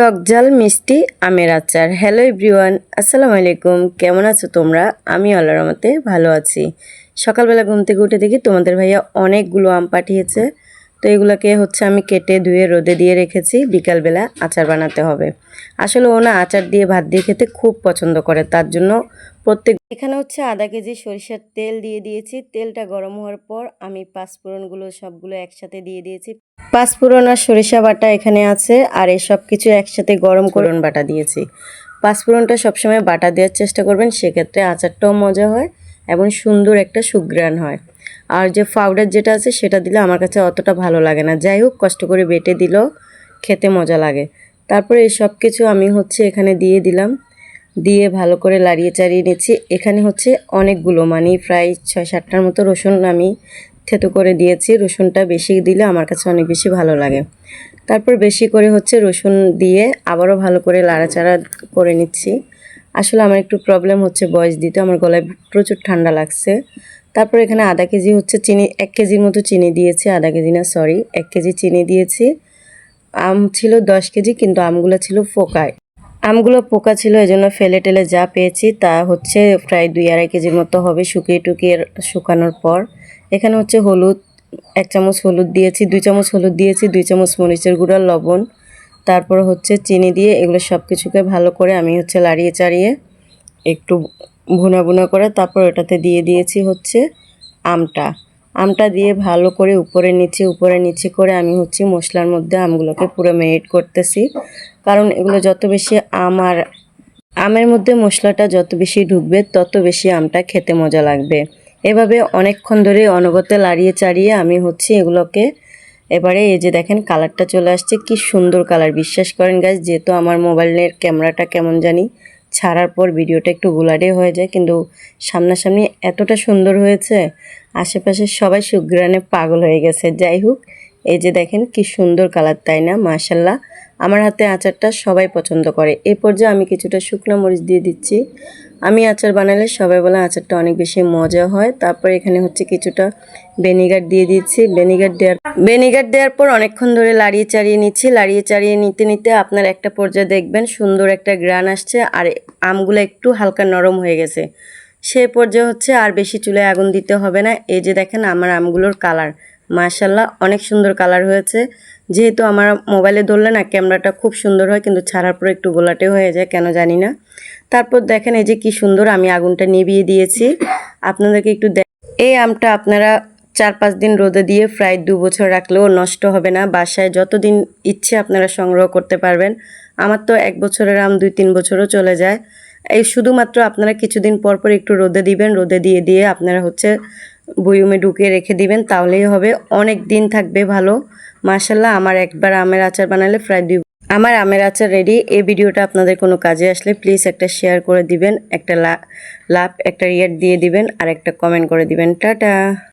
টক ঝাল মিষ্টি আমের আচার। হ্যালো এভরিওয়ান, আসসালামু আলাইকুম। কেমন আছো তোমরা? আমি আল্লাহর রহমতে ভালো আছি। সকালবেলা ঘুম থেকে উঠে দেখি তোমাদের ভাইয়া অনেকগুলো আম পাঠিয়েছে। তো এগুলোকে আমি কেটে ধুয়ে রোদে দিয়ে রেখেছি, বিকালবেলা আচার বানাতে হবে। আসলে ও না আচার দিয়ে ভাত দিয়ে খেতে খুব পছন্দ করে, তার জন্য এখানে আধা কেজি সরিষার তেল দিয়ে দিয়েছি। তেলটা গরম হওয়ার পর আমি পাঁচফোড়নগুলো সবগুলো একসাথে দিয়ে দিয়েছি। পাঁচফোড়ন আর সরিষা বাটা এখানে আছে, আর এই সব কিছু একসাথে গরম করে বাটা দিয়েছি। পাঁচফোড়নটা সবসময় বাটা দেওয়ার চেষ্টা করবেন, সেক্ষেত্রে আচারটাও মজা হয় এবং সুন্দর একটা সুঘ্রাণ হয়। আর যে পাউডার যেটা আছে সেটা দিলে আমার কাছে অতটা ভালো লাগে না, যাই হোক কষ্ট করে বেটে দিলেও খেতে মজা লাগে। তারপরে এই সব কিছু আমি এখানে দিয়ে দিলাম, দিয়ে ভালো করে লাড়িয়ে চাড়িয়ে নিচ্ছি। এখানে অনেকগুলো মানে প্রায় 6-7টার মতো রসুন আমি থেতো করে দিয়েছি। রসুনটা বেশি দিলে আমার কাছে অনেক বেশি ভালো লাগে। তারপর বেশি করে রসুন দিয়ে আবারও ভালো করে লাড়াচাড়া করে নিচ্ছি। আসলে আমার একটু প্রবলেম হচ্ছে ভয়েস দিতে, আমার গলায় প্রচুর ঠান্ডা লাগছে। তারপর এখানে আধা কেজি চিনি, 1 কেজির মতো চিনি দিয়েছি। আধা কেজি না, সরি 1 কেজি চিনি দিয়েছি। আম ছিল 10 কেজি, কিন্তু আমগুলো ছিল পোকায়। আমগুলো পোকা ছিল, এজন্য ফেলে টেলে যা পেয়েছি তা প্রায় 2-2.5 কেজির মতো হবে শুকিয়ে টুকিয়ে শুকানোর পর। এখানে হলুদ 1 চামচ হলুদ দিয়েছি, 2 চামচ হলুদ দিয়েছি, 2 চামচ মরিচের গুঁড়া, লবণ, তারপর চিনি দিয়ে এগুলো সব কিছুকে ভালো করে আমি লাড়িয়ে চাড়িয়ে একটু ভুনা ভুনা করে তারপর এটাতে দিয়ে দিয়েছি আমটা দিয়ে ভালো করে উপরে নিচে করে আমি মশলার মধ্যে আমগুলোকে পুরো ম্যারিনেট করতেছি। কারণ এগুলো যত বেশি আমের মধ্যে মশলাটা যত বেশি ঢুকবে তত বেশি আমটা খেতে মজা লাগবে। এভাবে অনেকক্ষণ ধরে অনবরত লাড়িয়ে চাড়িয়ে আমি এগুলোকে এবারে এই যে দেখেন কালারটা চলে আসছে, কি সুন্দর কালার। বিশ্বাস করেন গাইস, যেহেতু আমার মোবাইলের ক্যামেরাটা কেমন জানি ছাড়ার পর ভিডিওটা একটু গোলাটে হয়ে যায়, কিন্তু সামনাসামনি এতটা সুন্দর হয়েছে, আশেপাশে সবাই সুঘ্রাণে পাগল হয়ে গেছে। যাই হোক, এই যে দেখেন কি সুন্দর কালার, তাই না? মাশাল্লাহ, আমার হাতে আচারটা সবাই পছন্দ করে। এই পর্যায়ে আমি কিছুটা শুকনো মরিচ দিয়ে দিচ্ছি। আমি আচার বানালে সবাই বলে আচারটা অনেক বেশি মজা হয়। তারপর এখানে কিছুটা ভিনেগার দিয়ে দিচ্ছি। ভিনেগার দেওয়ার পর অনেকক্ষণ ধরে লাড়িয়ে চাড়িয়ে নিচ্ছি। লাড়িয়ে চাড়িয়ে নিতে নিতে আপনার একটা পর্যায়ে দেখবেন সুন্দর একটা গ্রান আসছে, আর আমগুলো একটু হালকা নরম হয়ে গেছে। সেই পর্যায়ে আর বেশি চুলায় আগুন দিতে হবে না। এই যে দেখেন আমার আমগুলোর কালার, মাশাল্লাহ অনেক সুন্দর কালার হয়েছে। যেহেতু আমার মোবাইলে ধরলে না ক্যামেরাটা খুব সুন্দর হয়, কিন্তু ছাড়ার পর একটু গোলাটে হয়ে যায়, কেন জানি না। তারপর দেখেন এই যে কি সুন্দর, আমি আগুনটা নিভিয়ে দিয়েছি। আপনাদেরকে একটু এই আমটা আপনারা 4-5 দিন রোদে দিয়ে প্রায় 2 বছর রাখলেও নষ্ট হবে না। বাসায় যতদিন ইচ্ছে আপনারা সংগ্রহ করতে পারবেন। আমার তো 1 বছরের আম 2-3 বছরও চলে যায়। এই শুধুমাত্র আপনারা কিছুদিন পর পর একটু রোদে দিবেন, রোদে দিয়ে আপনারা বয়মে ঢুকিয়ে রেখে দিবেন, তাহলেই হবে, অনেক দিন থাকবে ভালো। মাশাল্লাহ, আমার একবার আমের আচার বানালে প্রায় আমার আমের আচার রেডি। এই ভিডিওটা আপনাদের কোনো কাজে আসলে প্লিজ একটা শেয়ার করে দিবেন, একটা লাভ একটা রিয়াক্ট দিয়ে দিবেন, আর একটা কমেন্ট করে দিবেন। টাটা।